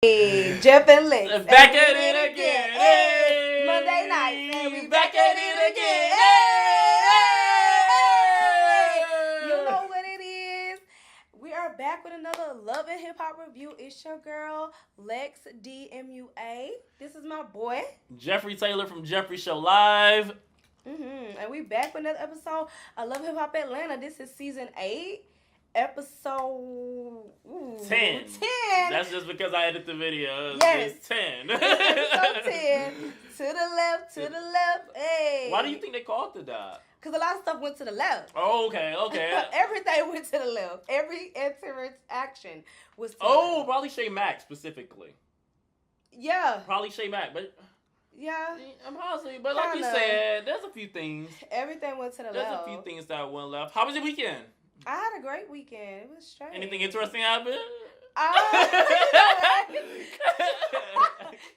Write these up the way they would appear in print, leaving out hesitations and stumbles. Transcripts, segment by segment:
Hey, Jeff and Lex. Back at it again. Hey, Monday night. And we back at it again. Hey. You know what it is. We are back with another Love and Hip Hop review. It's your girl, Lex DMUA. This is my boy, Jeffrey Taylor from Jeffrey Show Live. And we back with another episode of Love Hip Hop Atlanta. This is season 8. Episode 10. That's just because I edited the video. Yes. It's 10. It's episode 10. To the left. Hey. Why do you think they called it that? Because a lot of stuff went to the left. Oh, okay. Everything went to the left. Every interaction was to the left. Probably Shay Mack specifically. Yeah. Probably Shay Mack, but... Yeah. I'm honestly, but like you said, there's a few things. Everything went to the left. There's a few things that went left. How was your weekend? I had a great weekend. It was strange. Anything interesting happened?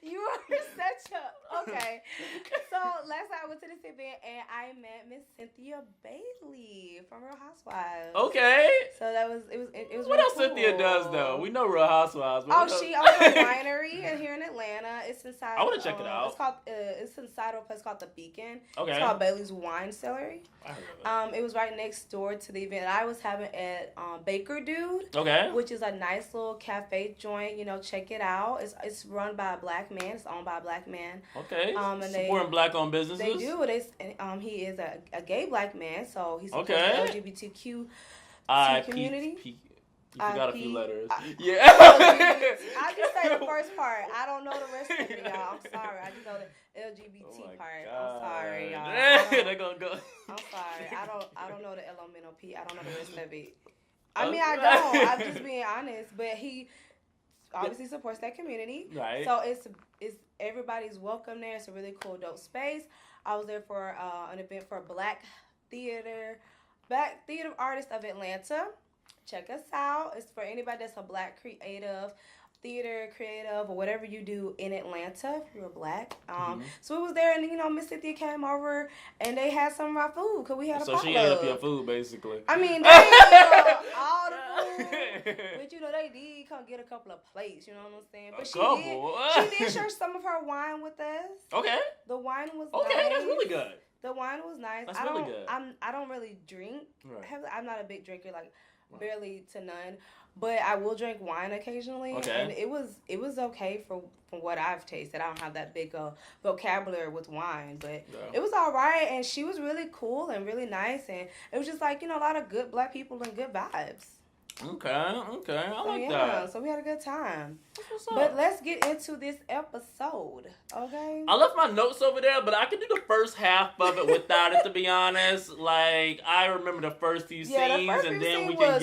You are such a... Okay. So, last night I went to this event and I met Miss Cynthia Bailey from Real Housewives. Okay. So, it was What really else cool. Cynthia does, though? We know Real Housewives. But She owns a winery here in Atlanta. It's inside... I want to check it out. It's called... it's inside of a place called The Beacon. Okay. It's called Bailey's Wine Cellarry. I heard of it. It was right next door to the event I was having at Baker Dude. Okay. Which is a nice little cafe joint. You know, check it out. It's run by a black man. It's owned by a black man. Okay. And supporting black-owned businesses. They do. He is a gay black man, so he's supporting the LGBTQ community. You forgot a few letters. Yeah. I just say the first part. I don't know the rest of it, y'all. I'm sorry. I just know the LGBT part. God. I'm sorry, y'all. They're gonna go. I'm sorry. I don't know the LMNOP. I don't know the rest of it. I mean, I don't. I'm just being honest. But he obviously supports that community. Right. So it's everybody's welcome there. It's a really cool, dope space. I was there for an event for Black Theater Artists of Atlanta. Check us out. It's for anybody that's a black creative, or whatever you do in Atlanta if you're black. So it was there, and Miss Cynthia came over, and they had some of our food because we had a potluck. So she ate up your food, basically. I mean, they ate all the food, but they did come get a couple of plates. You know what I'm saying? But she did share some of her wine with us. Okay. The wine was okay. Nice. That's really good. The wine was nice. That's really good. I don't really drink. Right. I'm not a big drinker, like barely to none. But I will drink wine occasionally, and it was okay from what I've tasted. I don't have that big vocabulary with wine, but it was all right. And she was really cool and really nice, and it was just like a lot of good black people and good vibes. Okay, I like that. So we had a good time. What's up? But let's get into this episode, okay? I left my notes over there, but I could do the first half of it without it, to be honest. Like, I remember the first few scenes, and then we can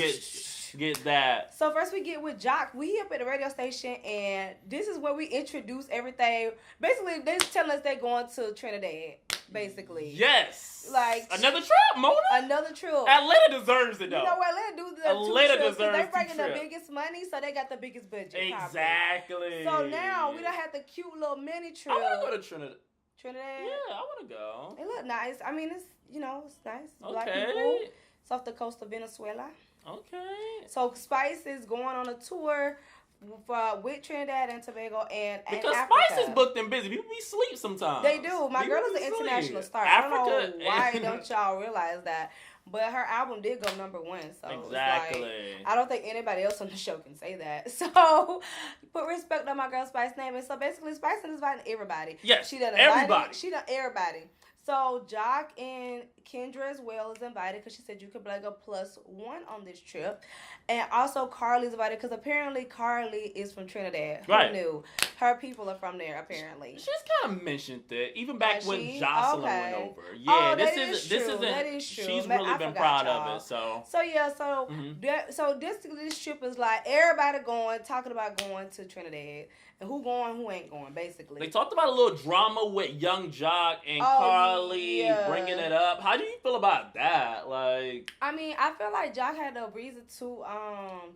get that. So first we get with Jock. We up at the radio station, and this is where we introduce everything. Basically, they're telling us they're going to Trinidad, basically. Yes. Like another trip, Mona? Another trip. Atlanta deserves it, though. You know what? Atlanta deserves they're bringing the biggest money, so they got the biggest budget. Exactly. Probably. So now we don't have the cute little mini trip. I want to go to Trinidad. Trinidad? Yeah, I want to go. It look nice. I mean, it's nice. Okay. Black people. It's off the coast of Venezuela. Okay. So Spice is going on a tour with Trinidad and Tobago and because Africa. Spice is booked and busy. People be sleep sometimes. They do. My girl is an international star. Africa, I don't know why don't y'all realize that. But her album did go number 1. So exactly. It's like, I don't think anybody else on the show can say that. So put respect on my girl Spice's name. And so basically Spice is inviting everybody. Yes. She done everybody. She done everybody. So Jock and Kendra as well is invited because she said you could be like a +1 on this trip. And also Carly's invited because apparently Carly is from Trinidad. Who knew? Her people are from there apparently. She's kind of mentioned it even back when Jocelyn went over. Yeah, oh, this isn't. That is true. She's really been proud of it. So this trip is like everybody talking about going to Trinidad. And who going, who ain't going, basically. They talked about a little drama with young Jock and Carly bringing it up. How do you feel about that? Like, I mean, I feel like Jock had a reason to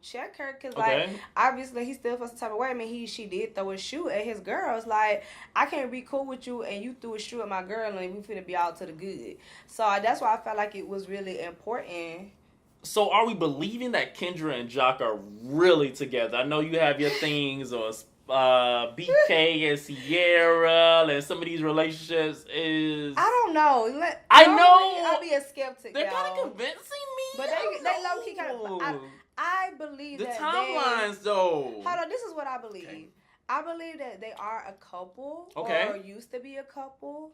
check her because, like, obviously he still feels some type of way. I mean, she did throw a shoe at his girl. It's like, I can't be cool with you and you threw a shoe at my girl and we finna be all to the good. So that's why I felt like it was really important. So are we believing that Kendra and Jock are really together? I know you have your things or BK and Sierra and some of these relationships is... I don't know. I know. I'll be a skeptic. They're kind of convincing me. But they low key kind of. I believe the that timelines though. Hold on, this is what I believe. Okay. I believe that they are a couple or used to be a couple.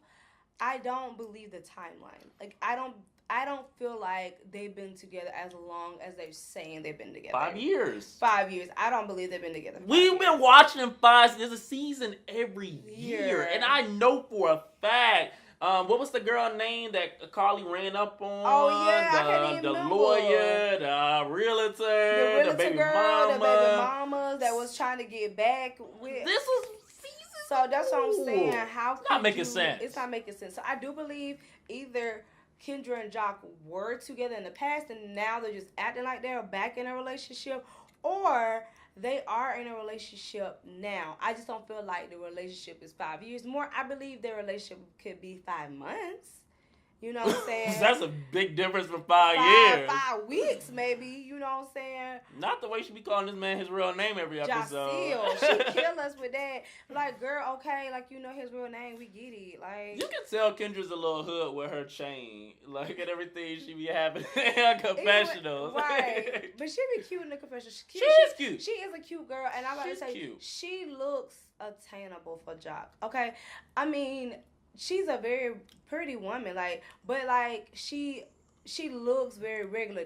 I don't believe the timeline. Like I don't feel like they've been together as long as they're saying they've been together. 5 years. 5 years. I don't believe they've been together. We've been watching them 5. There's a season every year, and I know for a fact. What was the girl name that Carly ran up on? Oh yeah, I can't even remember. Lawyer, the realtor, the baby girl, mama. the baby mamas that was trying to get back with. This was season. So that's what I'm saying. How it's not making sense. It's not making sense. So I do believe either Kendra and Jock were together in the past and now they're just acting like they're back in a relationship, or they are in a relationship now. I just don't feel like the relationship is 5 years. More, I believe their relationship could be 5 months. You know what I'm saying? That's a big difference from 5 years. 5 weeks, maybe. You know what I'm saying? Not the way she be calling this man his real name every episode. Jaceel. She kill us with that. Like, girl, okay, like, you know his real name. We get it. Like, you can tell Kendra's a little hood with her chain. Like, and everything she be having in her confessionals. Right. But she be cute in the confessionals. She is cute. She is a cute girl. And I'm about to say, cute. She looks attainable for Jock. Okay? I mean, she's a very pretty woman, like, but like she looks very regular,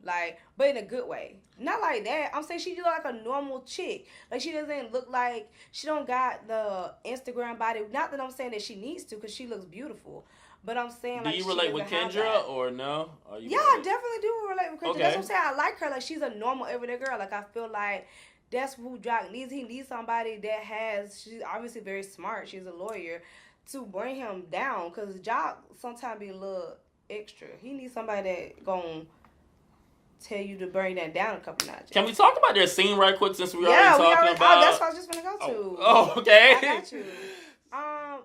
like, but in a good way. Not like that. I'm saying she look like a normal chick. Like she doesn't look like she don't got the Instagram body. Not that I'm saying that she needs to, because she looks beautiful. But I'm saying, like, do you relate with Kendra or no? I definitely do relate with Kendra. Okay. That's what I'm saying. I like her. Like she's a normal everyday girl. Like I feel like that's who Jock needs. He needs somebody that she's obviously very smart. She's a lawyer. To bring him down, because Jock sometimes be a little extra. He needs somebody that gonna tell you to bring that down a couple notches. Can we talk about their scene right quick, since we already talking about? Oh, that's what I was just gonna go to. Oh, okay. I got you.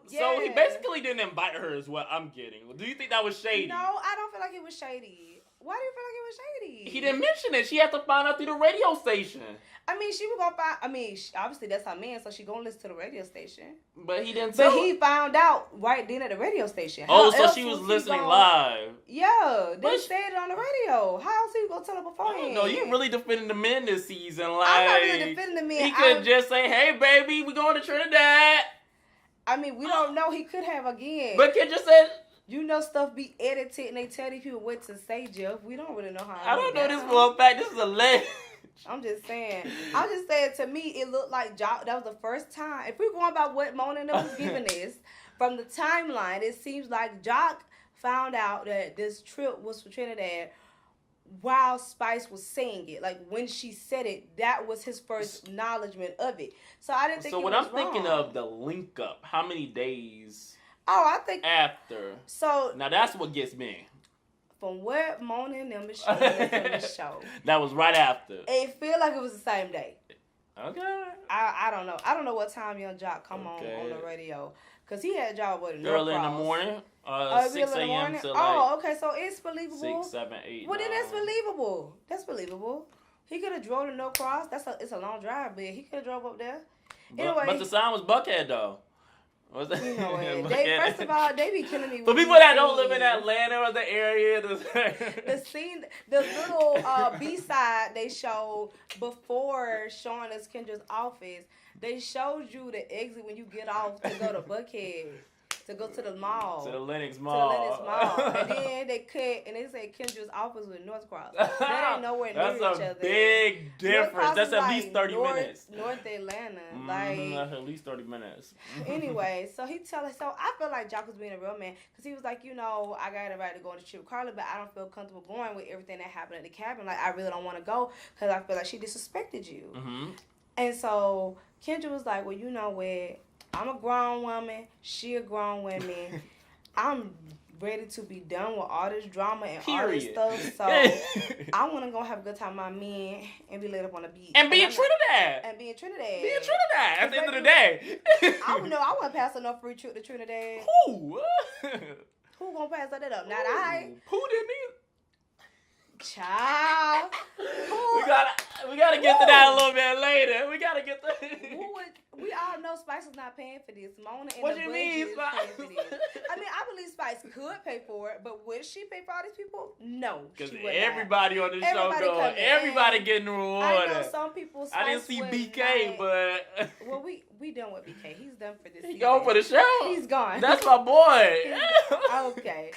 Yeah. So he basically didn't invite her, is what I'm getting. Do you think that was shady? No, I don't feel like it was shady. Why do you feel like it was shady? He didn't mention it. She had to find out through the radio station. I mean, she was gonna find. I mean, obviously that's her man, so she gonna listen to the radio station. But he didn't. But he found out right then at the radio station. Oh, so she was listening live. Yeah, they said it on the radio. How else he gonna tell her beforehand? No, you really defending the men this season. Like, I'm not really defending the men. He could just say, "Hey, baby, we going to Trinidad." I mean, we don't know. He could have again. But Kendra said, you know, stuff be edited and they tell these people what to say, Jeff. We don't really know how. I don't know this for a fact. This is a legend. I'm just saying. To me, it looked like Jock. That was the first time. If we're going by what Mona and them was giving us, from the timeline, it seems like Jock found out that this trip was for Trinidad while Spice was saying it. Like, when she said it, that was his first acknowledgement of it. So I didn't think it was wrong. So when I'm thinking of the link up, how many days? Oh, I think after. So now that's what gets me. From what Mona and them was showing from the show. That was right after. It feel like it was the same day. Okay. I don't know. I don't know what time Young Jock come on the radio. Because he had a job with early in the morning. 6 a.m. to okay. So it's believable. 6, 7, 8. Well, then that's believable. That's believable. He could have drove to No Cross. It's a long drive, but he could have drove up there. But the sign was Buckhead, though. Was that? You know it. First of all, they be killing me. For people that don't live in Atlanta or the area, the scene, the little B-side they showed before showing us Kendra's office, they showed you the exit when you get off to go to Buckhead. To go to the mall. To the Lenox Mall. And then they cut, and they said Kendra's office was North Cross. That ain't nowhere near each other. That's a big difference. That's at least 30 minutes. North Atlanta. That's at least 30 minutes. Anyway, so he tell us. So I feel like Jock was being a real man. Because he was like, you know, I got a right to go on the trip with Carla, but I don't feel comfortable going with everything that happened at the cabin. Like, I really don't want to go because I feel like she disrespected you. Mm-hmm. And so Kendra was like, well, you know what? I'm a grown woman. She a grown woman. I'm ready to be done with all this drama and all this stuff. So I want to go have a good time with my men and be laid up on the beach. And be in Trinidad. At the end of the day. I don't know. I wouldn't pass enough free trip to Trinidad. Who? Who gonna pass that up? Not I. Who didn't either? Child. We gotta get to that a little bit later. We gotta get to. We all know Spice is not paying for this. Mona and what the you budget mean, is Spice? paying for this. I mean, I believe Spice could pay for it, but would she pay for all these people? No, because she would everybody not. on the show going, everybody getting rewarded. I know some people. Spice I didn't see BK, but well, we done with BK. He's done for this. He gone for the show. He's gone. That's my boy. Okay.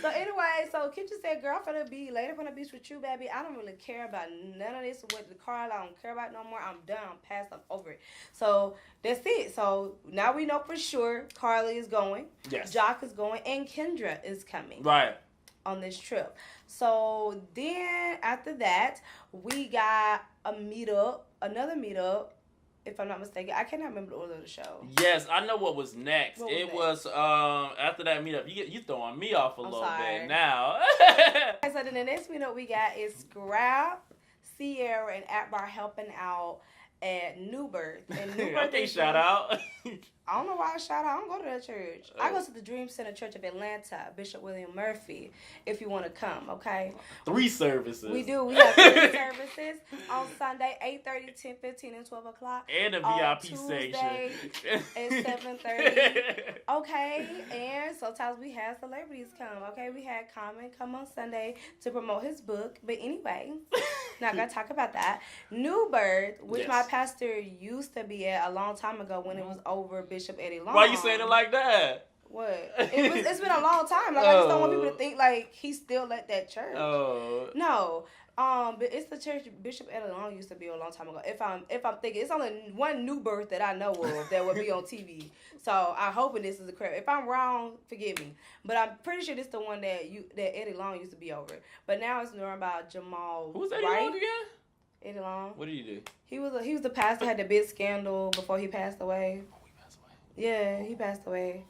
So anyway, so Kitchen said, "Girl, I'm gonna be later on the beach with you, baby. I don't really care about none of this with the Carl. I don't care about no more. I'm done. I'm past. I'm over it." So that's it. So now we know for sure Carly is going. Yes. Jock is going, and Kendra is coming. Right. On this trip. So then after that, we got another meetup. If I'm not mistaken, I cannot remember the order of the show. Yes, I know what was next. What was after that meetup. You throwing me off a little bit now. So then the next meetup we got is Scrapp, Sierra, and Akbar helping out at New Birth. And New Birth okay, shout out. I don't know why I shout out. I don't go to that church. I go to the Dream Center Church of Atlanta, Bishop William Murphy, if you want to come, okay? 3 services. We do. We have 3 services on Sunday, 8:30, 10:15, and 12 o'clock. And a VIP section. At 7:30. Okay, and sometimes we have celebrities come, okay? We had Common come on Sunday to promote his book. But anyway, not going to talk about that. New Birth, which my pastor used to be at a long time ago when it was over Bishop Eddie Long. Why you saying it like that? What? It's been a long time. Like, I just don't want people to think like he's still at that church. Oh. No. But it's the church Bishop Eddie Long used to be a long time ago. If I'm thinking, it's only one New Birth that I know of that would be on TV. So I'm hoping this is the correct. If I'm wrong, forgive me. But I'm pretty sure this is the one that Eddie Long used to be over. But now it's known about Jamal. Who's Eddie Long again? Eddie Long. What did he do? He was the pastor, had the big scandal before he passed away. Oh, he passed away. Yeah, he passed away.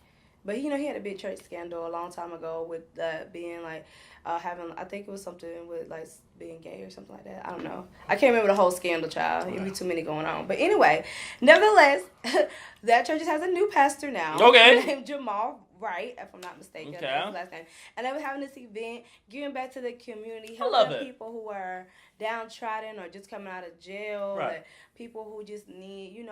But he had a big church scandal a long time ago with being like having, I think it was something with like being gay or something like that. I don't know. I can't remember the whole scandal, child. It'd be too many going on. But anyway, nevertheless, that church has a new pastor now. Okay. Named Jamal Wright, if I'm not mistaken. Okay. That's his last name. And they were having this event, giving back to the community, I love helping it. people who are downtrodden or just coming out of jail. Right. Like, people who just need,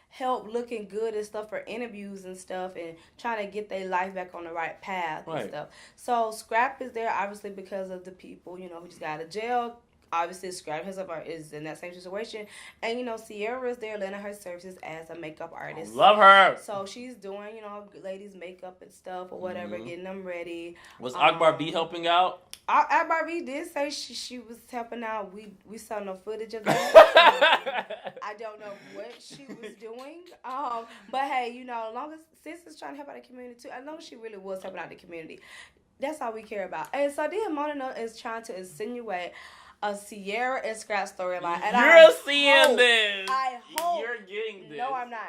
help looking good and stuff for interviews and stuff and trying to get their life back on the right path and stuff. So Scrapp is there obviously because of the people, who just got out of jail. Obviously, Scrapp herself is in that same situation. And, Sierra is there lending her services as a makeup artist. Love her. So she's doing, ladies' makeup and stuff or whatever, getting them ready. Was Akbar V helping out? Akbar V did say she was helping out. We saw no footage of that. I don't know what she was doing. But hey, as long as sis is trying to help out the community too, I know she really was helping out the community. That's all we care about. And so then Mona is trying to insinuate a Sierra and Scrap storyline. And You're seeing this. I hope. You're getting this. No, I'm not.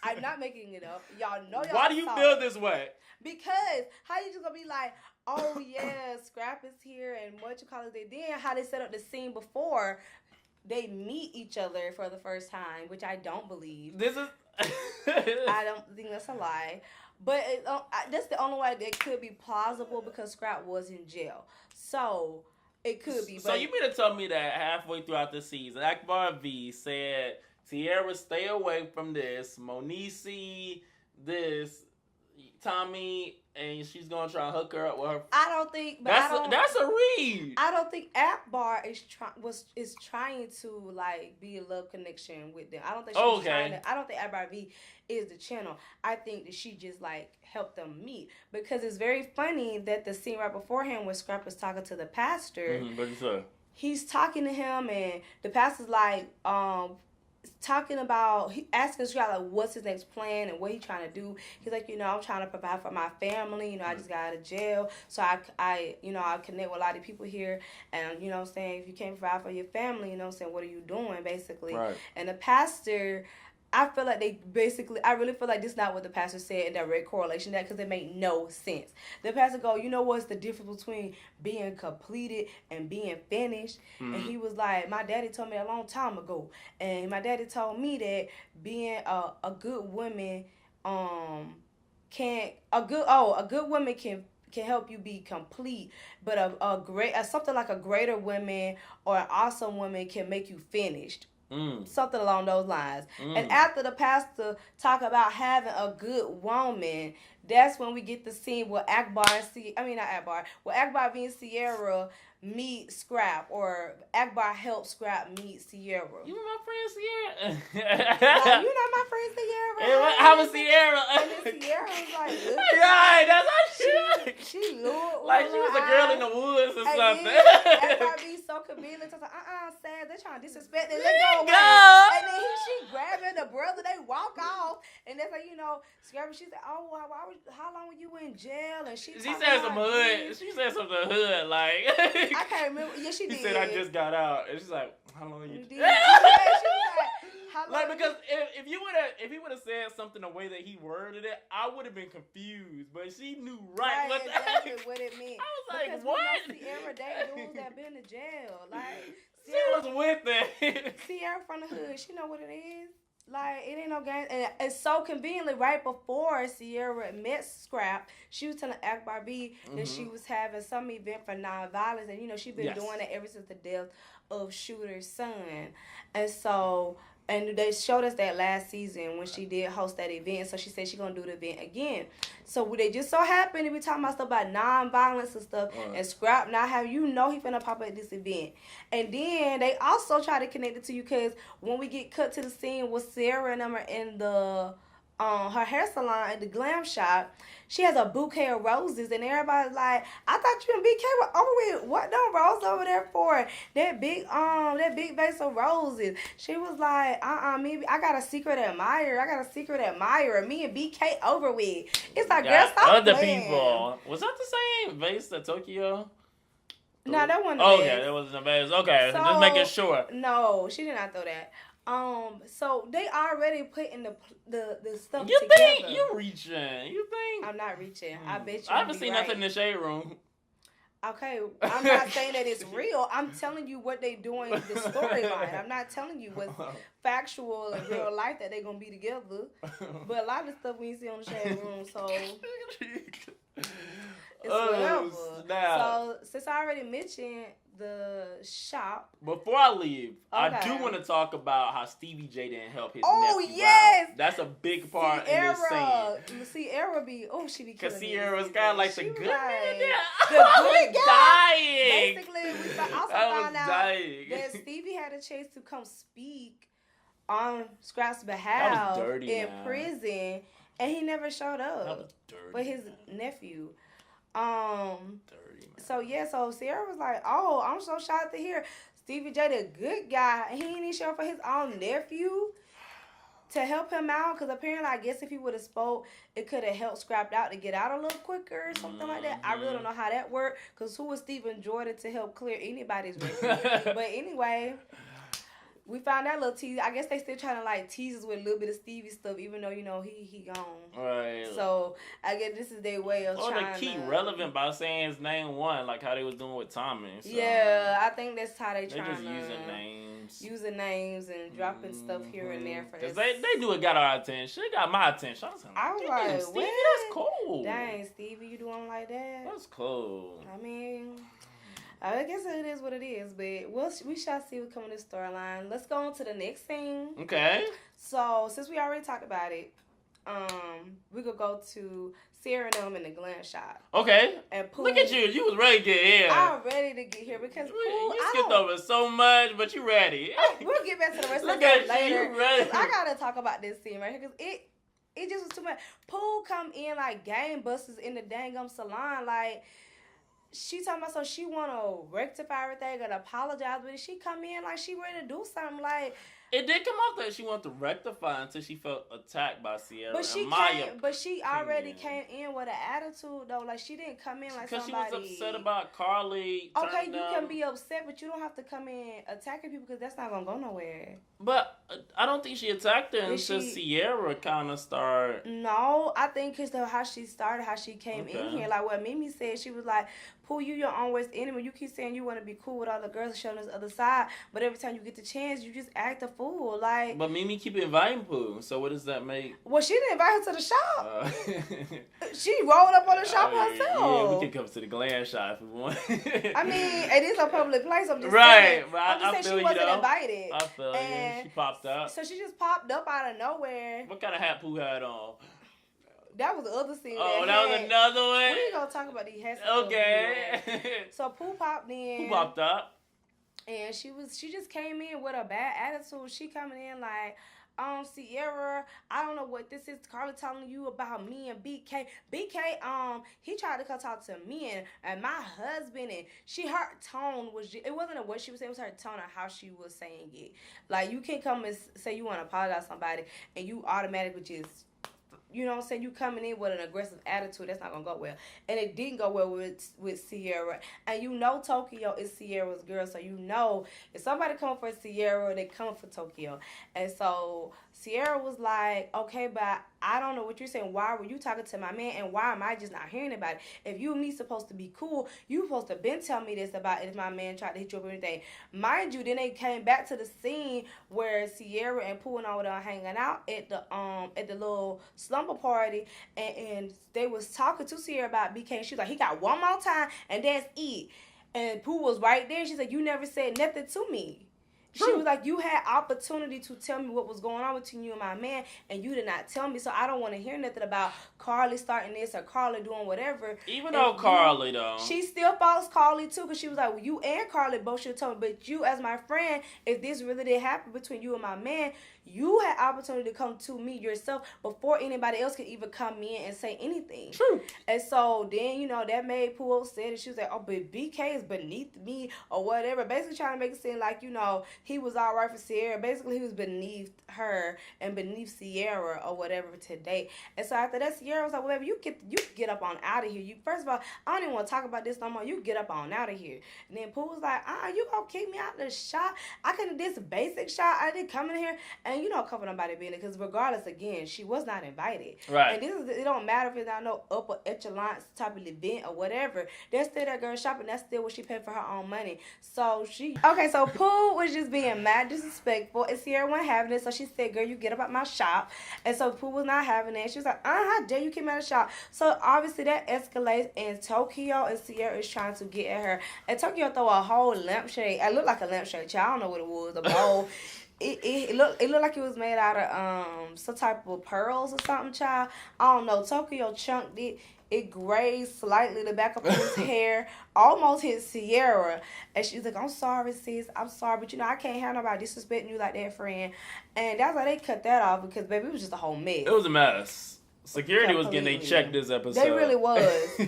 I'm not making it up. Y'all know y'all. Why do you feel this way? Because how you just gonna be like, oh yeah, Scrap is here and then how they set up the scene before they meet each other for the first time, which I don't believe. This is. I don't think that's a lie. But that's the only way that could be plausible because Scrap was in jail. So it could be. So you mean to tell me that halfway throughout the season, Akbar V said, Sierra, stay away from this. Monisi, this, Tommy, and she's gonna try to hook her up with her. I don't think. But That's a read. I don't think Akbar is trying to like be a love connection with them. I don't think she's trying to. I don't think Akbar V is the channel. I think that she just like helped them meet because it's very funny that the scene right beforehand when Scrap was talking to the pastor. What you say? He's talking to him and the pastor's like talking about, he asking Scrap like what's his next plan and what he's trying to do. He's like, I'm trying to provide for my family. I just got out of jail, so I connect with a lot of people here, and what I'm saying, if you can't provide for your family, what are you doing basically? Right. And the pastor, I really feel like this is not what the pastor said in direct correlation to that because it made no sense. The pastor go, what's the difference between being completed and being finished? Mm-hmm. And he was like, my daddy told me a long time ago. And my daddy told me that being a good woman, a good woman can can help you be complete, but something like a greater woman or an awesome woman can make you finished. Something along those lines. And after the pastor talk about having a good woman, that's when we get the scene where Akbar V and Sierra meet Scrapp, or Akbar helps Scrapp meet Sierra. You my friend Sierra? Like, you know my friend Sierra? How was Sierra? And then Sierra was like, yeah, that's how she looked like she was a girl in the woods or something. Akbar V so convenient. So sad. They're trying to disrespect it. Let go. And then she grabbing the brother. They walk off. And that's like, Scrappy, she said, oh, how long were you in jail? And she said some hood. She said something hood, like. I can't remember. Yeah, she did. She said, I just got out. And she's like, how long you did? Yeah, she was like, how long? Like, because if he would have said something the way that he worded it, I would have been confused. But she knew right what it meant. I was like, because what? Sierra dated dudes that been to jail. Like, she was with it. Sierra from the hood. She know what it is. Like, it ain't no game. And it's so conveniently, right before Sierra met Scrapp, she was telling Akbar V that she was having some event for nonviolence. And, she been doing it ever since the death of Shooter's son. And so, and they showed us that last season when she did host that event. So she said she's going to do the event again. So they just so happened to be talking about stuff about nonviolence and stuff. And Scrapp now he finna pop up at this event. And then they also try to connect it to you because when we get cut to the scene with Sarah and them are in the her hair salon at the glam shop, she has a bouquet of roses, and everybody's like, I thought you and BK were over with. What them roses over there for? That big vase of roses. She was like, maybe I got a secret admirer. Me and BK over with. It's like, girl, stop other playing. People. Was that the same vase at Tokyo? No, that wasn't. Okay, that wasn't a vase. Okay, so, just making sure. No, she did not throw that. So they already putting the stuff you together. You think you reaching? You think? I'm not reaching. I bet you. I haven't seen nothing in the shade room. Okay, I'm not saying that it's real. I'm telling you what they doing, the storyline. I'm not telling you what's factual in real life that they gonna be together. But a lot of stuff we ain't see on the shade room, so it's whatever. Snap. So since I already mentioned the shop. Before I leave, I do want to talk about how Stevie J didn't help his nephew yes! out. That's a big part in this scene. Sierra she be killing because Sierra's kind of like the good man. The good guy. Dying. Basically, we also found out that Stevie had a chance to come speak on Scrapp's behalf in prison, and he never showed up. That was dirty. But his nephew. Dirty, man. So Sierra was like, oh, I'm so shocked to hear Stevie J, the good guy, he ain't even show up for his own nephew to help him out. Because apparently, I guess if he would have spoke, it could have helped Scrapped out to get out a little quicker or something like that. I really don't know how that worked. Because who was Stephen Jordan to help clear anybody's record? But anyway, we found that little tease. I guess they still trying to like tease us with a little bit of Stevie stuff, even though he gone. Right. So I guess this is their way of trying to keep relevant by saying his name one, like how they was doing with Tommy. So yeah, I think that's how they trying just to using names and dropping stuff here and there for this. Because they knew it got our attention. It got my attention. I was like, Stevie, that's cool. Dang, Stevie, you doing like that? That's cool. I mean, I guess it is what it is, but we shall see what comes in this storyline. Let's go on to the next scene. Okay. So, since we already talked about it, we could go to Sarah and them in the glam shop. Okay. And Pooh, look at you. You was ready to get here. I'm ready to get here because Pooh, you skipped over so much, but you ready. We'll get back to the rest of it later. You ready. I gotta talk about this scene right here because it just was too much. Pooh come in like gangbusters in the dang salon like. She talking about so she want to rectify everything and apologize, but she come in like she ready to do something like. It did come off that she wanted to rectify until she felt attacked by Sierra. But she already came in with an attitude though. Like she didn't come in like somebody. Because she was upset about Carly. Okay, you can be upset, but you don't have to come in attacking people because that's not gonna go nowhere. But I don't think she attacked her until Sierra kind of started. No, I think because of how she started, how she came in here. Like what Mimi said, she was like, Pooh, you your own worst enemy. You keep saying you want to be cool with all the girls showing us the other side, but every time you get the chance, you just act a fool. Like. But Mimi keep inviting Pooh, so what does that make? Well, she didn't invite her to the shop. She rolled up on the shop herself. Yeah, we can come to the glam shop if we want. I mean, it is a public place. I'm just saying. But I'm just saying she wasn't invited. I feel you. She popped up. So she just popped up out of nowhere. What kind of hat Pooh had on? That was the other scene. Oh, that was another one? We ain't gonna talk about these hats. Okay. So Pooh popped in. Pooh popped up. And she just came in with a bad attitude. She coming in like, Sierra, I don't know what this is. Carly telling you about me and BK. BK, he tried to come talk to me and my husband, and her tone was, it wasn't what she was saying, it was her tone of how she was saying it. Like, you can't come and say you want to apologize to somebody and you automatically just, you know what I'm saying, you coming in with an aggressive attitude, that's not going to go well. And it didn't go well with Sierra. And you know Tokyo is Sierra's girl, so you know if somebody come for Sierra, they come for Tokyo. And so Sierra was like, okay, but I don't know what you're saying. Why were you talking to my man, and why am I just not hearing about it? If you and me supposed to be cool, you supposed to been tell me this about if my man tried to hit you up or anything. Mind you, then they came back to the scene where Sierra and Pooh and all were hanging out at the little slumber party, and they was talking to Sierra about BK, and she was like, he got one more time, and that's it. And Pooh was right there. She said, you never said nothing to me. True. She was like, you had opportunity to tell me what was going on between you and my man, and you did not tell me, so I don't want to hear nothing about Carly starting this or Carly doing whatever. Even though Carly, though. She still follows Carly, too, because she was like, well, you and Carly both should have told me, but you, as my friend, if this really did happen between you and my man, you had opportunity to come to me yourself before anybody else could even come in and say anything. True. And so then, you know, that made Pooh upset, and she was like, oh, but BK is beneath me or whatever. Basically trying to make it seem like, you know, he was all right for Sierra. Basically, he was beneath her and beneath Sierra or whatever today. And so after that, Sierra was like, well, baby, you get up on out of here. You first of all, I don't even want to talk about this no more. You get up on out of here. And then Pooh was like, you gonna kick me out the shop? I could have did some basic shot. I didn't come in here. And you don't cover nobody being there, because regardless, again, she was not invited. Right. And it don't matter if it's not no upper echelon type of event or whatever. That's still that girl shopping. That's still what she paid for her own money. So so Pooh was just being mad, disrespectful, and Sierra wasn't having it. So she said, girl, you get up at my shop. And so Pooh was not having it. She was like, how dare you keep me at the shop? So obviously that escalates, and Tokyo and Sierra is trying to get at her. And Tokyo throw a whole lampshade. It looked like a lampshade, child. I don't know what it was, a bowl. It looked like it was made out of some type of pearls or something, child. I don't know. Tokyo chunked it. It grazed slightly the back of his hair, almost hit Sierra. And she's like, I'm sorry, sis. I'm sorry. But, you know, I can't have nobody disrespecting you like that, friend. And that's why they cut that off, because, baby, it was just a whole mess. It was a mess. Security was getting they checked this episode. They really was.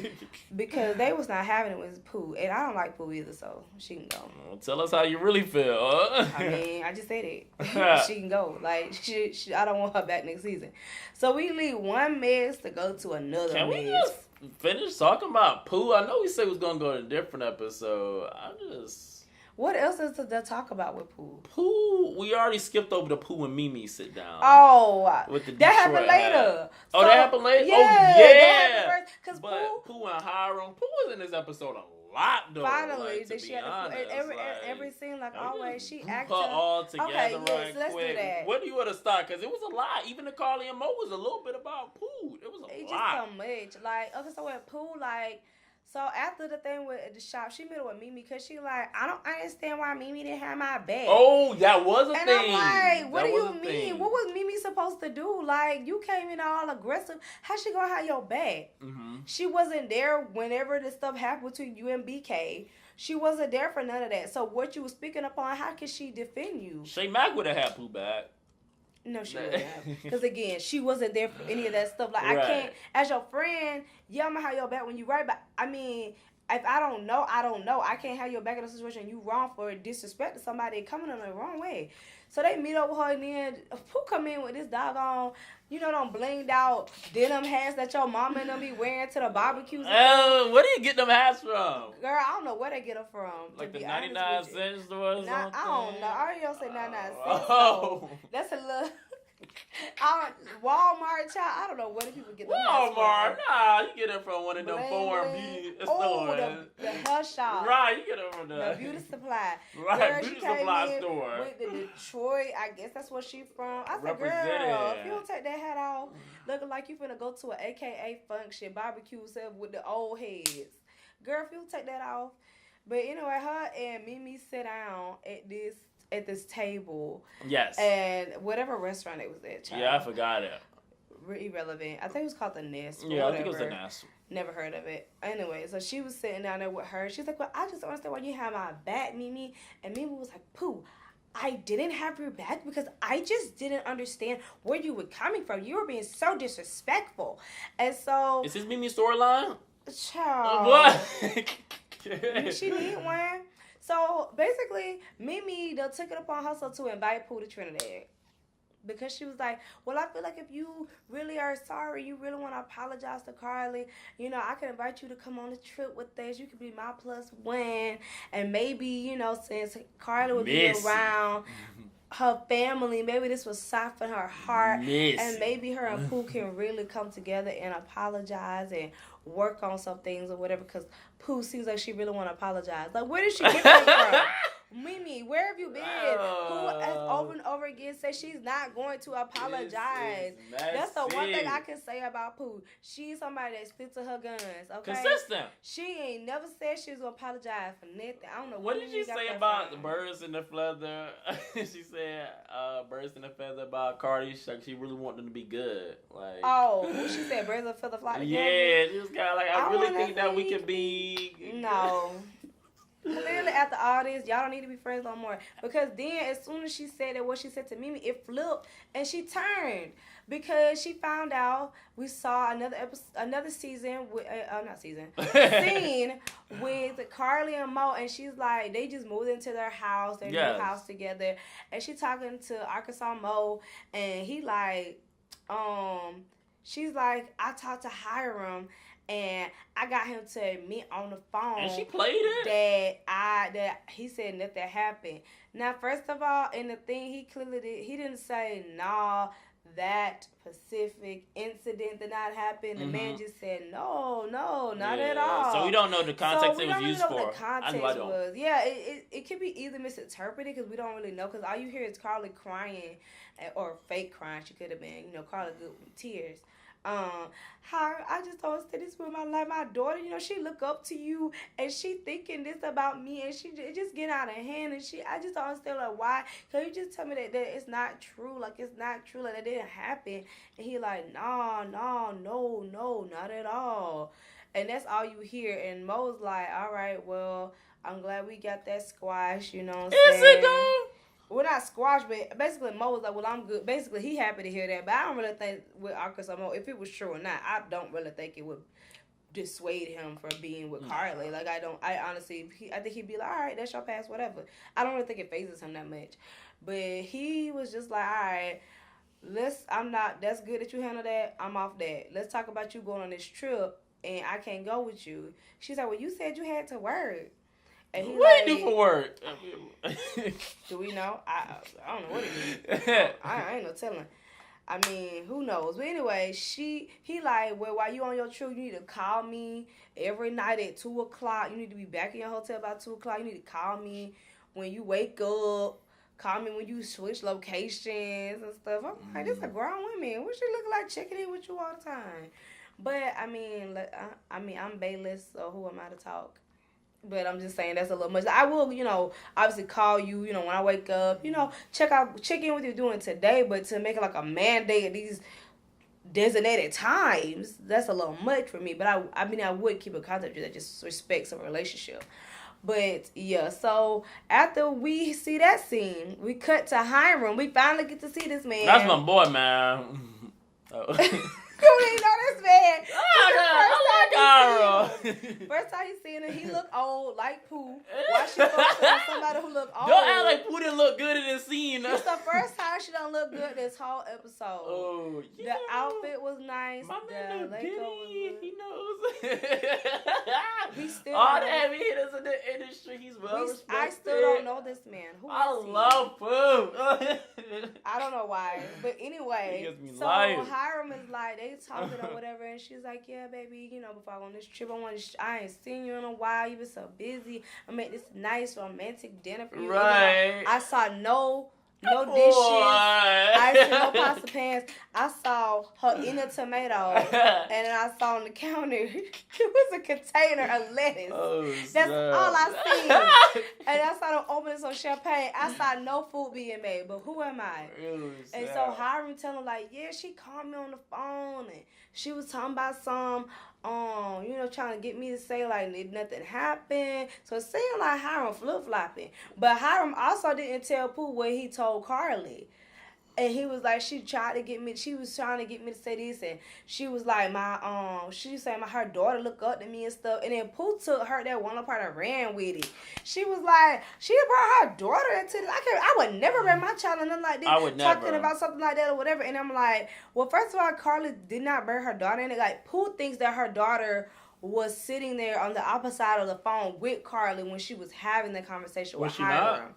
Because they was not having it with Pooh. And I don't like Pooh either, so she can go. Well, tell us how you really feel. I mean, I just said it. She can go. Like, I don't want her back next season. So we leave one mess to go to another mess. Can we just finish talking about Pooh? I know we said we was going to go to a different episode. What else is to talk about with Pooh? Pooh, we already skipped over the Pooh and Mimi sit down. Oh, with the that happened later. Oh, that happened later? Yeah, oh, yeah. Because Pooh and Hiram, Pooh was in this episode a lot, though. Finally, like, she had every scene, like always, she acted. Put all together okay, right so let's quick. do that. Where do you want to start? Because it was a lot. Even the Carly and Mo was a little bit about Pooh. It was a lot. It's just so much. Like, okay, so with Pooh, like, so after the thing with the shop, she met with Mimi because she like, I don't understand why Mimi didn't have my back. Oh, that was a thing. And I'm like, what do you mean? What was Mimi supposed to do? Like, you came in all aggressive. How she gonna have your back? Mm-hmm. She wasn't there whenever the stuff happened between you and BK. She wasn't there for none of that. So what you were speaking upon, how could she defend you? Shay Mack would have had Pooh back. No, she wouldn't have. Because, again, she wasn't there for any of that stuff. Like, right. I can't, as your friend, yeah, I'm going to have your back when you right. But, I mean, If I don't know, I don't know. I can't have your back in a situation you wrong for disrespecting somebody coming in the wrong way. So they meet up with her, and then who come in with this doggone, them blinged out denim hats that your mama and them be wearing to the barbecues? Where do you get them hats from? Girl, I don't know where they get them from. Like the 99-cent store or something? I don't know. I don't say 99 cents. Oh. That's a little... Walmart, child. I don't know where do people get them. Walmart, nah, you get it from one of them foreign beauty stores. The hair shop. Right, you get it from the beauty supply. Right, girl, beauty supply store. With the Detroit, I guess that's where she from. I said, girl, if you don't take that hat off, looking like you finna go to an AKA function, barbecue stuff with the old heads. Girl, if you don't take that off. But anyway, her and Mimi sit down at this table. Yes. And whatever restaurant it was at, child. Yeah, I forgot it. Irrelevant. I think it was called the Nest. Yeah, I think it was the Nest. Never heard of it. Anyway, so she was sitting down there with her. She's like, well, I just don't understand why you have my back, Mimi. And Mimi was like, Pooh, I didn't have your back because I just didn't understand where you were coming from. You were being so disrespectful. And so... Is this Mimi's storyline? Child. What? She need one. So basically, Mimi took it upon herself to invite Pooh to Trinidad. Because she was like, well, I feel like if you really are sorry, you really want to apologize to Carly, I can invite you to come on a trip with us. You could be my +1. And maybe, since Carly would be around her family, maybe this would soften her heart. And maybe her and Pooh can really come together and apologize and work on some things or whatever. Because Pooh seems like she really want to apologize. Like, where did she get that from? Mimi, where have you been? Pooh has over and over again said she's not going to apologize. That's the one thing I can say about Pooh. She's somebody that sticks to her guns, okay? Consistent. She ain't never said she was going to apologize for nothing. I don't know what did she say about the birds and the feather? She said birds and the feather about Cardi. She really want them to be good. Like, she said birds and feather fly together? Yeah, she was kind of like, I really think that we could be... No. Clearly, after all this, y'all don't need to be friends no more. Because then, as soon as she said that, what she said to Mimi, it flipped and she turned because she found out. We saw another season with scene with Carly and Mo, and she's like, they just moved into their house, their new house together, and she talking to Arkansas Mo, and he like, she's like, I talked to Hiram. And I got him to admit on the phone. And she played it? That he said nothing happened. Now, first of all, in the thing, he clearly he didn't say, nah, that specific incident did not happen. The man just said, no, not at all. So we don't know the context it was used for. What the context was. Yeah, it could be either misinterpreted because we don't really know. Because all you hear is Carly crying, or fake crying. She could have been, Carly good with tears. I just don't say this with my life. My daughter, she look up to you and she thinking this about me and it just get out of hand and I just don't understand like why. Can you just tell me that it's not true? Like it's not true, like that didn't happen. And he like, no, not at all. And that's all you hear. And Mo's like, all right, well, I'm glad we got that squash, you know what I'm saying? Is it though? Well, not squash, but basically Mo was like, well, I'm good. Basically, he happy to hear that. But I don't really think with Arkansas Mo, if it was true or not, I don't really think it would dissuade him from being with Carly. Like, I honestly, I think he'd be like, all right, that's your past, whatever. I don't really think it phases him that much. But he was just like, all right, that's good that you handle that. I'm off that. Let's talk about you going on this trip, and I can't go with you. She's like, well, you said you had to work. And what do you do for work? Do we know? I don't know what it is. I ain't no telling. I mean, who knows? But anyway, he like, well, while you on your trip, you need to call me every night at 2 o'clock. You need to be back in your hotel by 2 o'clock. You need to call me when you wake up. Call me when you switch locations and stuff. I'm like, this is a grown woman. What she look like checking in with you all the time? But, I mean, I'm Bayless, so who am I to talk? But I'm just saying that's a little much. I will, obviously call you, when I wake up, check in with you doing today. But to make it like a mandate at these designated times, that's a little much for me. But I would keep a contact with you that just respects a relationship. But yeah, so after we see that scene, we cut to Hiram. We finally get to see this man. That's my boy, man. You didn't know this man. I like Hiram. First time he seen her, he looked old like Pooh. Why she gonna tell somebody who look old? Don't act like Pooh didn't look good in this scene. It's the first time she don't look good this whole episode. Oh, the outfit was nice. My man the Diddy, was he knows. We still all the heavy hitters in the industry, he's well respected. I still don't know this man. Who is he? love Pooh. I don't know why, but anyway. He gives me so life. Hiram is like, they talking or whatever, and she's like, yeah, baby, before I go on this trip, I ain't seen you in a while. You been so busy. I made this nice romantic dinner for you. Right. I saw no dishes. I saw no pasta pans. I saw her in a tomato, and then I saw on the counter it was a container of lettuce. Oh, That's all I seen. And I saw them opening some champagne. I saw no food being made, but who am I? And so Hiram telling like, yeah, she called me on the phone, and she was talking about some, trying to get me to say like nothing happened. So it seemed like Hiram flip-flopping. But Hiram also didn't tell Pooh what he told Carly. And he was like, she was trying to get me to say this, and she was like, she said her daughter looked up to me and stuff, and then Pooh took her that one apart and ran with it. She was like, she brought her daughter into this. I would never bring my child or nothing like this. I would never. Talking about something like that or whatever, and I'm like, well, first of all, Carly did not bring her daughter in it. Like, Pooh thinks that her daughter was sitting there on the opposite side of the phone with Carly when she was having the conversation with Hiram. Not?